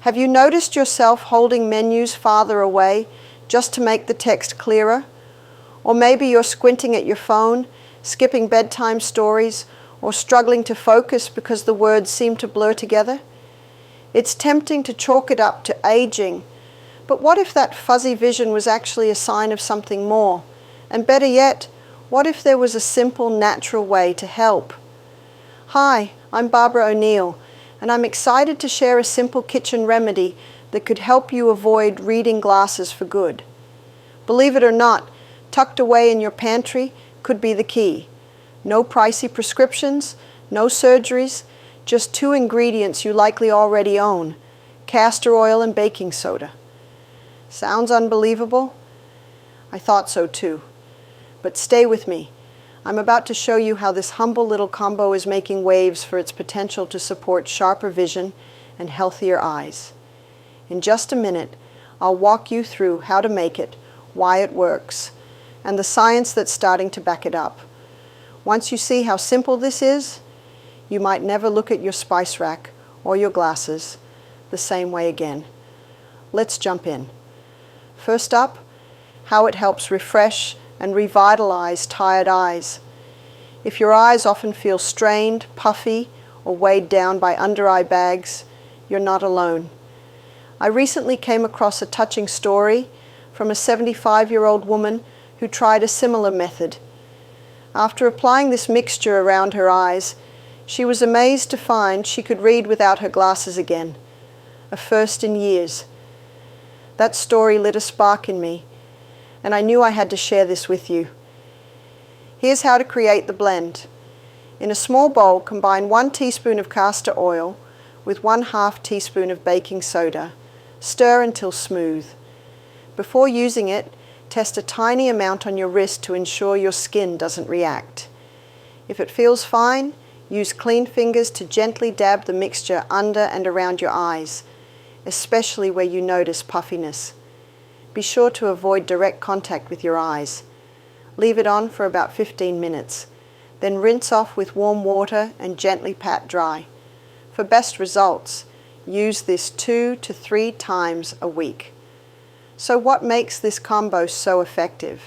Have you noticed yourself holding menus farther away just to make the text clearer? Or maybe you're squinting at your phone, skipping bedtime stories, or struggling to focus because the words seem to blur together? It's tempting to chalk it up to aging, but what if that fuzzy vision was actually a sign of something more? And better yet, what if there was a simple, natural way to help? Hi, I'm Barbara O'Neill, and I'm excited to share a simple kitchen remedy that could help you avoid reading glasses for good. Believe it or not, tucked away in your pantry could be the key. No pricey prescriptions, no surgeries, just 2 ingredients you likely already own: castor oil and baking soda. Sounds unbelievable? I thought so too. But stay with me. I'm about to show you how this humble little combo is making waves for its potential to support sharper vision and healthier eyes. In just a minute, I'll walk you through how to make it, why it works, and the science that's starting to back it up. Once you see how simple this is, you might never look at your spice rack or your glasses the same way again. Let's jump in. First up, how it helps refresh and revitalize tired eyes. If your eyes often feel strained, puffy, or weighed down by under-eye bags, you're not alone. I recently came across a touching story from a 75-year-old woman who tried a similar method. After applying this mixture around her eyes, she was amazed to find she could read without her glasses again, a first in years. That story lit a spark in me, and I knew I had to share this with you. Here's how to create the blend. In a small bowl, combine 1 teaspoon of castor oil with 1/2 teaspoon of baking soda. Stir until smooth. Before using it, test a tiny amount on your wrist to ensure your skin doesn't react. If it feels fine, use clean fingers to gently dab the mixture under and around your eyes, especially where you notice puffiness. Be sure to avoid direct contact with your eyes. Leave it on for about 15 minutes. Then rinse off with warm water and gently pat dry. For best results, use this 2 to 3 times a week. So what makes this combo so effective?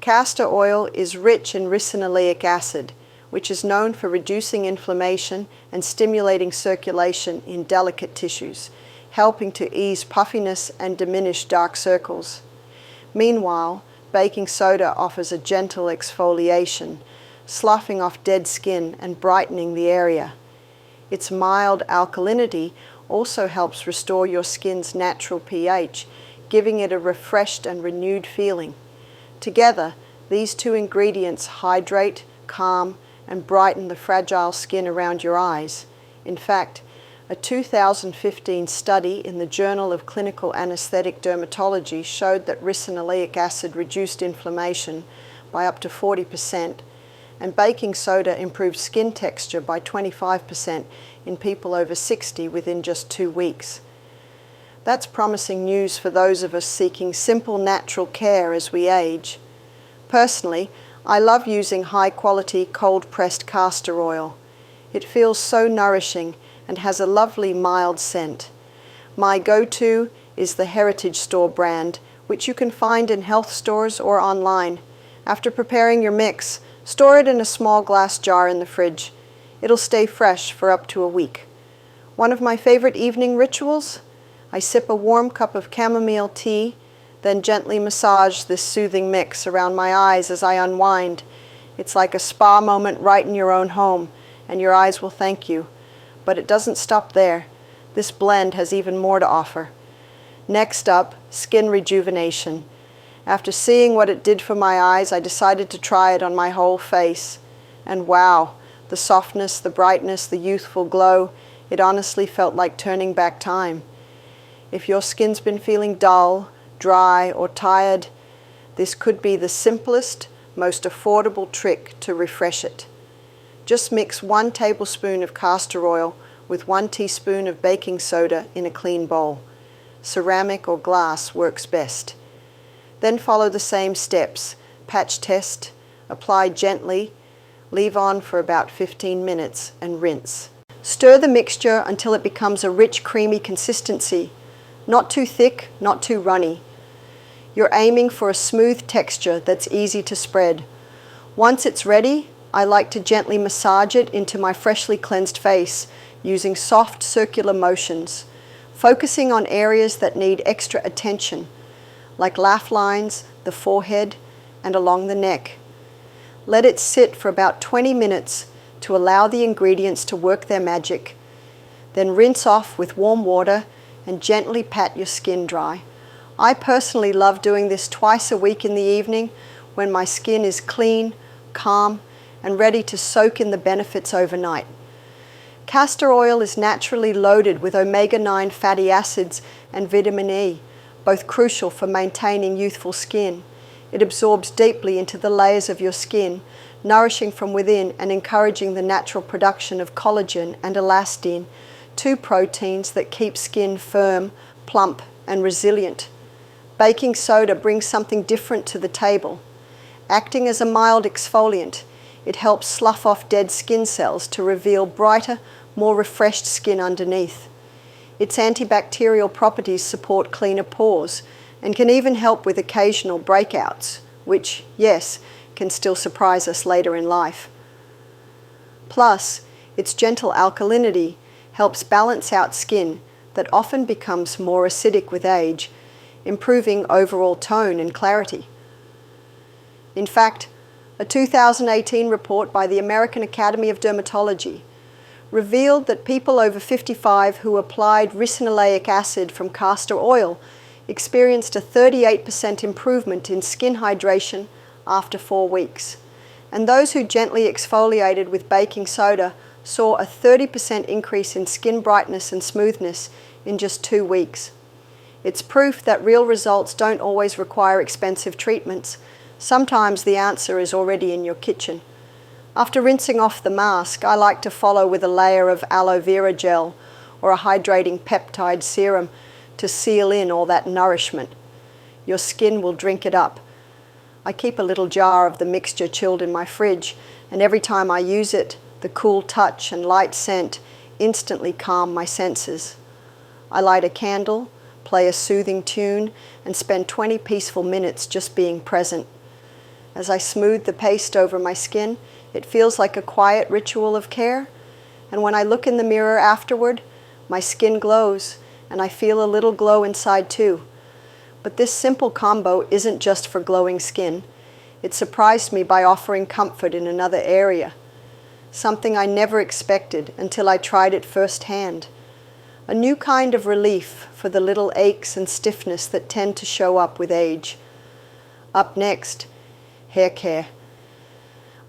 Castor oil is rich in ricinoleic acid, which is known for reducing inflammation and stimulating circulation in delicate tissues, helping to ease puffiness and diminish dark circles. Meanwhile, baking soda offers a gentle exfoliation, sloughing off dead skin and brightening the area. Its mild alkalinity also helps restore your skin's natural pH, giving it a refreshed and renewed feeling. Together, these 2 ingredients hydrate, calm, and brighten the fragile skin around your eyes. In fact, a 2015 study in the Journal of Clinical Anesthetic Dermatology showed that ricinoleic acid reduced inflammation by up to 40%, and baking soda improved skin texture by 25% in people over 60 within just 2 weeks. That's promising news for those of us seeking simple natural care as we age. Personally, I love using high-quality cold-pressed castor oil. It feels so nourishing and has a lovely mild scent. My go-to is the Heritage Store brand, which you can find in health stores or online. After preparing your mix, store it in a small glass jar in the fridge. It'll stay fresh for up to a week. One of my favorite evening rituals? I sip a warm cup of chamomile tea, then gently massage this soothing mix around my eyes as I unwind. It's like a spa moment right in your own home, and your eyes will thank you. But it doesn't stop there. This blend has even more to offer. Next up, skin rejuvenation. After seeing what it did for my eyes, I decided to try it on my whole face. And wow, the softness, the brightness, the youthful glow, it honestly felt like turning back time. If your skin's been feeling dull, dry, or tired, this could be the simplest, most affordable trick to refresh it. Just mix 1 tablespoon of castor oil with 1 teaspoon of baking soda in a clean bowl. Ceramic or glass works best. Then follow the same steps. Patch test, apply gently, leave on for about 15 minutes, and rinse. Stir the mixture until it becomes a rich, creamy consistency. Not too thick, not too runny. You're aiming for a smooth texture that's easy to spread. Once it's ready, I like to gently massage it into my freshly cleansed face using soft circular motions, focusing on areas that need extra attention, like laugh lines, the forehead, and along the neck. Let it sit for about 20 minutes to allow the ingredients to work their magic. Then rinse off with warm water and gently pat your skin dry. I personally love doing this twice a week in the evening when my skin is clean, calm, and ready to soak in the benefits overnight. Castor oil is naturally loaded with omega-9 fatty acids and vitamin E, both crucial for maintaining youthful skin. It absorbs deeply into the layers of your skin, nourishing from within and encouraging the natural production of collagen and elastin, two proteins that keep skin firm, plump, and resilient. Baking soda brings something different to the table. Acting as a mild exfoliant, it helps slough off dead skin cells to reveal brighter, more refreshed skin underneath. Its antibacterial properties support cleaner pores and can even help with occasional breakouts, which, yes, can still surprise us later in life. Plus, its gentle alkalinity helps balance out skin that often becomes more acidic with age, improving overall tone and clarity. In fact, a 2018 report by the American Academy of Dermatology revealed that people over 55 who applied ricinoleic acid from castor oil experienced a 38% improvement in skin hydration after 4 weeks. And those who gently exfoliated with baking soda saw a 30% increase in skin brightness and smoothness in just 2 weeks. It's proof that real results don't always require expensive treatments. Sometimes the answer is already in your kitchen. After rinsing off the mask, I like to follow with a layer of aloe vera gel or a hydrating peptide serum to seal in all that nourishment. Your skin will drink it up. I keep a little jar of the mixture chilled in my fridge, and every time I use it, the cool touch and light scent instantly calm my senses. I light a candle, play a soothing tune, and spend 20 peaceful minutes just being present. As I smooth the paste over my skin, it feels like a quiet ritual of care, and when I look in the mirror afterward, my skin glows, and I feel a little glow inside too. But this simple combo isn't just for glowing skin. It surprised me by offering comfort in another area, something I never expected until I tried it firsthand. A new kind of relief for the little aches and stiffness that tend to show up with age. Up next, hair care.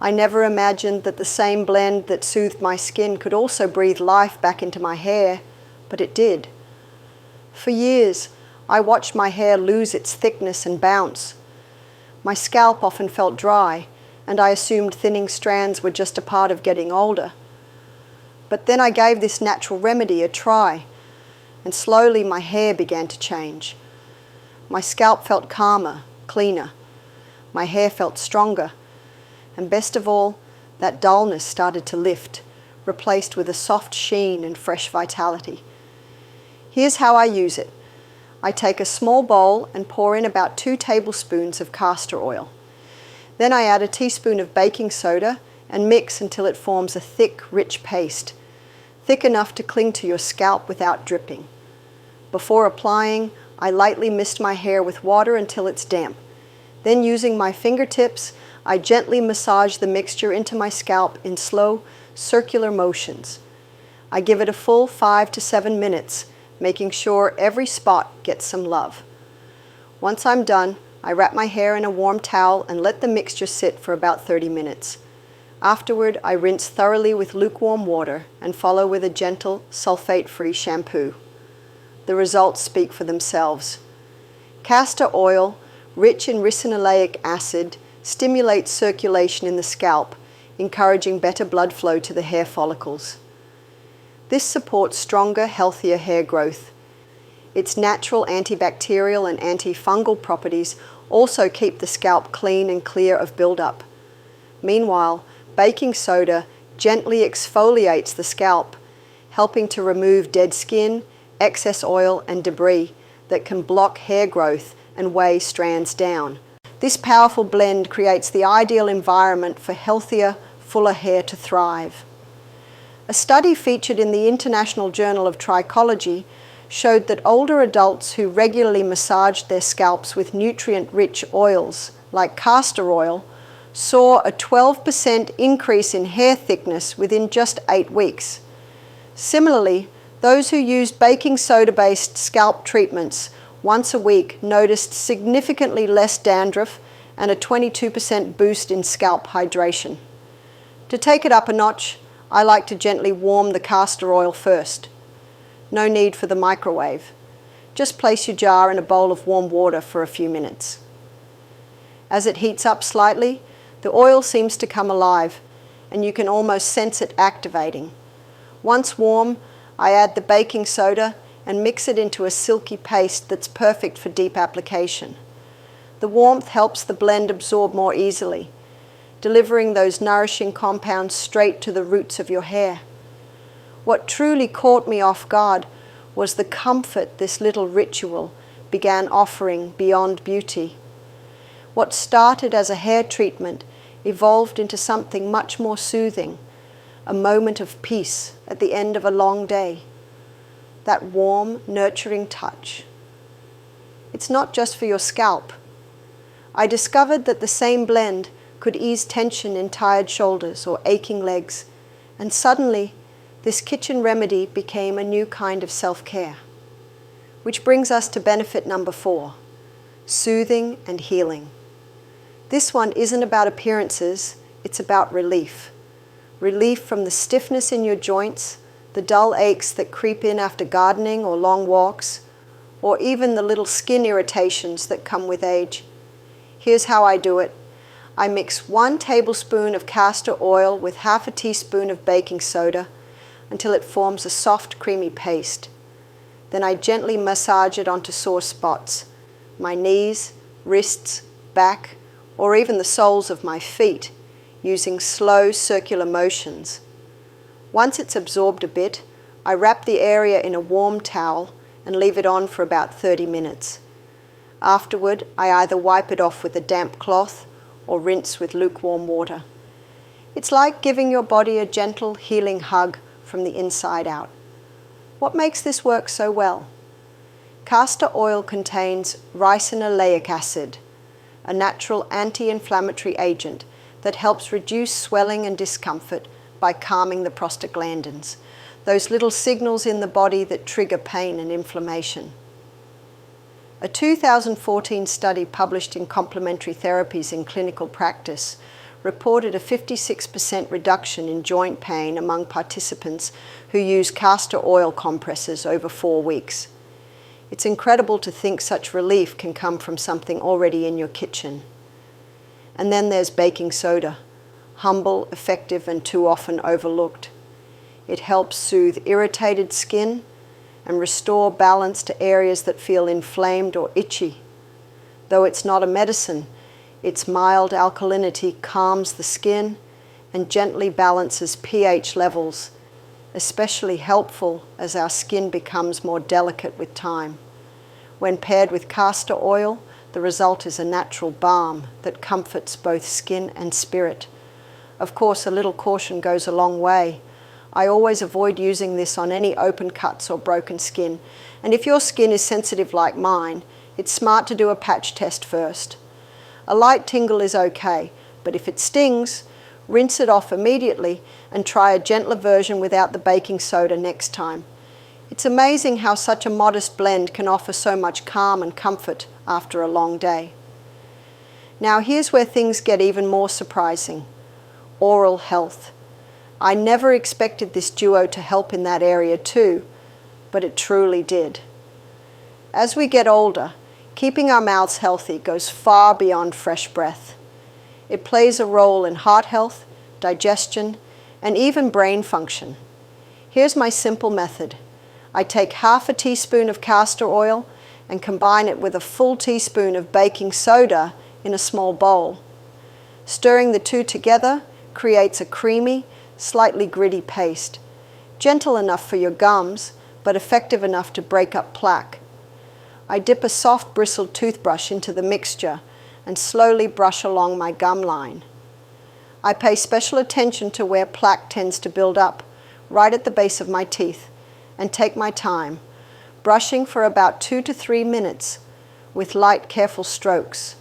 I never imagined that the same blend that soothed my skin could also breathe life back into my hair, but it did. For years, I watched my hair lose its thickness and bounce. My scalp often felt dry, and I assumed thinning strands were just a part of getting older. But then I gave this natural remedy a try, and slowly my hair began to change. My scalp felt calmer, cleaner. My hair felt stronger. And best of all, that dullness started to lift, replaced with a soft sheen and fresh vitality. Here's how I use it. I take a small bowl and pour in about 2 tablespoons of castor oil. Then I add a teaspoon of baking soda and mix until it forms a thick, rich paste, thick enough to cling to your scalp without dripping. Before applying, I lightly mist my hair with water until it's damp. Then using my fingertips, I gently massage the mixture into my scalp in slow, circular motions. I give it a full 5 to 7 minutes, making sure every spot gets some love. Once I'm done, I wrap my hair in a warm towel and let the mixture sit for about 30 minutes. Afterward, I rinse thoroughly with lukewarm water and follow with a gentle, sulfate-free shampoo. The results speak for themselves. Castor oil, rich in ricinoleic acid, stimulates circulation in the scalp, encouraging better blood flow to the hair follicles. This supports stronger, healthier hair growth. Its natural antibacterial and antifungal properties also keep the scalp clean and clear of buildup. Meanwhile, baking soda gently exfoliates the scalp, helping to remove dead skin, excess oil and debris that can block hair growth and weigh strands down. This powerful blend creates the ideal environment for healthier, fuller hair to thrive. A study featured in the International Journal of Trichology showed that older adults who regularly massaged their scalps with nutrient-rich oils like castor oil saw a 12% increase in hair thickness within just 8 weeks. Similarly, those who used baking soda-based scalp treatments once a week noticed significantly less dandruff and a 22% boost in scalp hydration. To take it up a notch, I like to gently warm the castor oil first. No need for the microwave. Just place your jar in a bowl of warm water for a few minutes. As it heats up slightly, the oil seems to come alive, and you can almost sense it activating. Once warm, I add the baking soda and mix it into a silky paste that's perfect for deep application. The warmth helps the blend absorb more easily, delivering those nourishing compounds straight to the roots of your hair. What truly caught me off guard was the comfort this little ritual began offering beyond beauty. What started as a hair treatment evolved into something much more soothing, a moment of peace at the end of a long day. That warm, nurturing touch. It's not just for your scalp. I discovered that the same blend could ease tension in tired shoulders or aching legs, and suddenly this kitchen remedy became a new kind of self-care. Which brings us to benefit number 4, soothing and healing. This one isn't about appearances, it's about relief. Relief from the stiffness in your joints, the dull aches that creep in after gardening or long walks, or even the little skin irritations that come with age. Here's how I do it. I mix 1 tablespoon of castor oil with half a teaspoon of baking soda until it forms a soft, creamy paste. Then I gently massage it onto sore spots, my knees, wrists, back, or even the soles of my feet, using slow circular motions. Once it's absorbed a bit, I wrap the area in a warm towel and leave it on for about 30 minutes. Afterward, I either wipe it off with a damp cloth or rinse with lukewarm water. It's like giving your body a gentle, healing hug from the inside out. What makes this work so well? Castor oil contains ricinoleic acid, a natural anti-inflammatory agent that helps reduce swelling and discomfort by calming the prostaglandins, those little signals in the body that trigger pain and inflammation. A 2014 study published in Complementary Therapies in Clinical Practice reported a 56% reduction in joint pain among participants who used castor oil compresses over 4 weeks. It's incredible to think such relief can come from something already in your kitchen. And then there's baking soda, humble, effective, and too often overlooked. It helps soothe irritated skin and restore balance to areas that feel inflamed or itchy. Though it's not a medicine, its mild alkalinity calms the skin and gently balances pH levels, especially helpful as our skin becomes more delicate with time. When paired with castor oil, the result is a natural balm that comforts both skin and spirit. Of course, a little caution goes a long way. I always avoid using this on any open cuts or broken skin, and if your skin is sensitive like mine, it's smart to do a patch test first. A light tingle is okay, but if it stings, rinse it off immediately and try a gentler version without the baking soda next time. It's amazing how such a modest blend can offer so much calm and comfort after a long day. Now here's where things get even more surprising. Oral health. I never expected this duo to help in that area too, but it truly did. As we get older, keeping our mouths healthy goes far beyond fresh breath. It plays a role in heart health, digestion, and even brain function. Here's my simple method. I take half a teaspoon of castor oil and combine it with a full teaspoon of baking soda in a small bowl. Stirring the two together creates a creamy, slightly gritty paste. gentle enough for your gums, but effective enough to break up plaque. I dip a soft bristled toothbrush into the mixture and slowly brush along my gum line. I pay special attention to where plaque tends to build up, right at the base of my teeth, and take my time, brushing for about 2 to 3 minutes with light, careful strokes.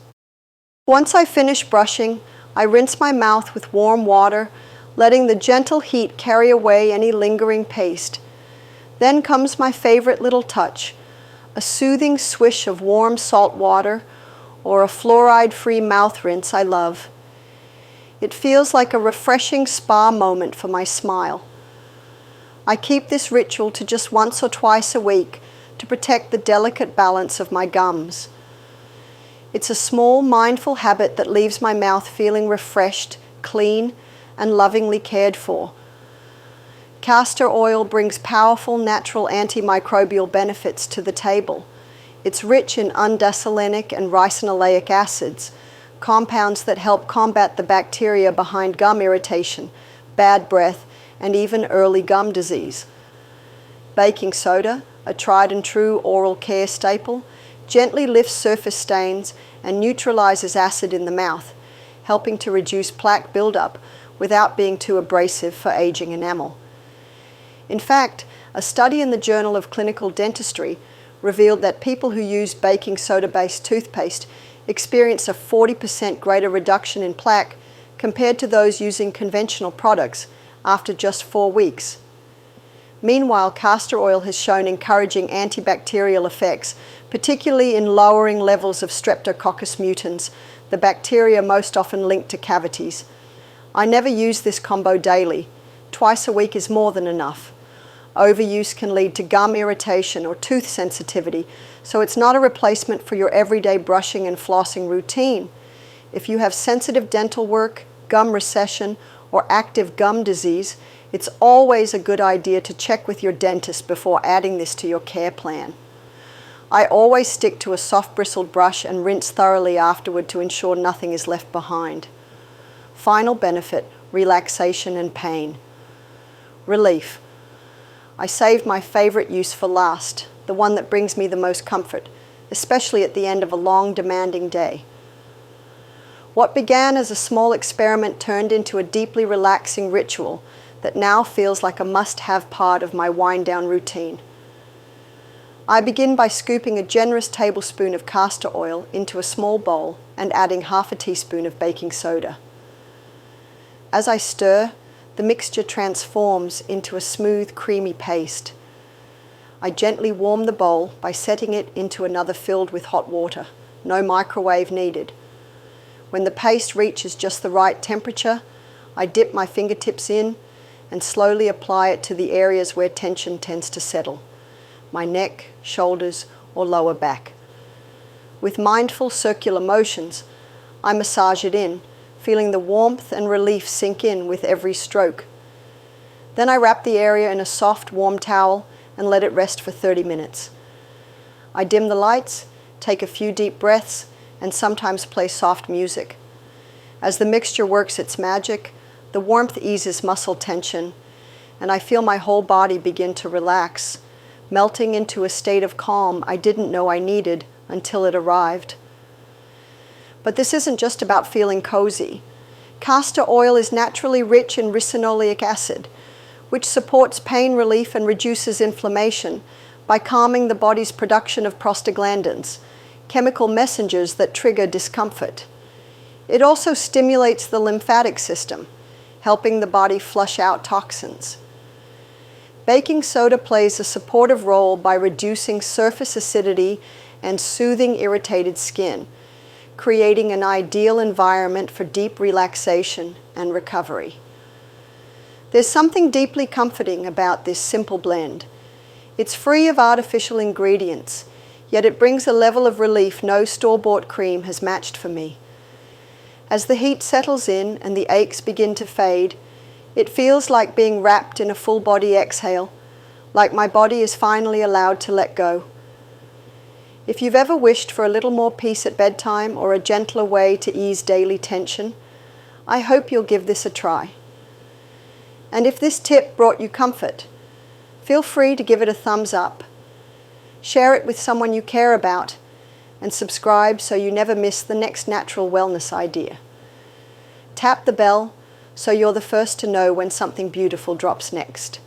Once I finish brushing, I rinse my mouth with warm water, letting the gentle heat carry away any lingering paste. Then comes my favorite little touch, a soothing swish of warm salt water or a fluoride-free mouth rinse I love. It feels like a refreshing spa moment for my smile. I keep this ritual to just once or twice a week to protect the delicate balance of my gums. It's a small, mindful habit that leaves my mouth feeling refreshed, clean, and lovingly cared for. Castor oil brings powerful natural antimicrobial benefits to the table. It's rich in undecilenic and ricinoleic acids, compounds that help combat the bacteria behind gum irritation, bad breath, and even early gum disease. Baking soda, a tried and true oral care staple, gently lifts surface stains and neutralizes acid in the mouth, helping to reduce plaque buildup without being too abrasive for aging enamel. In fact, a study in the Journal of Clinical Dentistry revealed that people who used baking soda-based toothpaste experienced a 40% greater reduction in plaque compared to those using conventional products after just 4 weeks. Meanwhile, castor oil has shown encouraging antibacterial effects, particularly in lowering levels of Streptococcus mutans, the bacteria most often linked to cavities. I never use this combo daily. Twice a week is more than enough. Overuse can lead to gum irritation or tooth sensitivity, so it's not a replacement for your everyday brushing and flossing routine. If you have sensitive dental work, gum recession, or active gum disease, it's always a good idea to check with your dentist before adding this to your care plan. I always stick to a soft bristled brush and rinse thoroughly afterward to ensure nothing is left behind. Final benefit, relaxation and pain. Relief. I saved my favorite use for last, the one that brings me the most comfort, especially at the end of a long, demanding day. What began as a small experiment turned into a deeply relaxing ritual that now feels like a must-have part of my wind-down routine. I begin by scooping a generous tablespoon of castor oil into a small bowl and adding half a teaspoon of baking soda. As I stir, the mixture transforms into a smooth, creamy paste. I gently warm the bowl by setting it into another filled with hot water. No microwave needed. When the paste reaches just the right temperature, I dip my fingertips in and slowly apply it to the areas where tension tends to settle, my neck, shoulders, or lower back. With mindful circular motions, I massage it in, feeling the warmth and relief sink in with every stroke. Then I wrap the area in a soft, warm towel and let it rest for 30 minutes. I dim the lights, take a few deep breaths, and sometimes play soft music. As the mixture works its magic, the warmth eases muscle tension, and I feel my whole body begin to relax, melting into a state of calm I didn't know I needed until it arrived. But this isn't just about feeling cozy. Castor oil is naturally rich in ricinoleic acid, which supports pain relief and reduces inflammation by calming the body's production of prostaglandins, chemical messengers that trigger discomfort. It also stimulates the lymphatic system, helping the body flush out toxins. Baking soda plays a supportive role by reducing surface acidity and soothing irritated skin, creating an ideal environment for deep relaxation and recovery. There's something deeply comforting about this simple blend. It's free of artificial ingredients, yet it brings a level of relief no store-bought cream has matched for me. As the heat settles in and the aches begin to fade, it feels like being wrapped in a full-body exhale, like my body is finally allowed to let go. If you've ever wished for a little more peace at bedtime or a gentler way to ease daily tension, I hope you'll give this a try. And if this tip brought you comfort, feel free to give it a thumbs up. Share it with someone you care about, and subscribe so you never miss the next natural wellness idea. Tap the bell so you're the first to know when something beautiful drops next.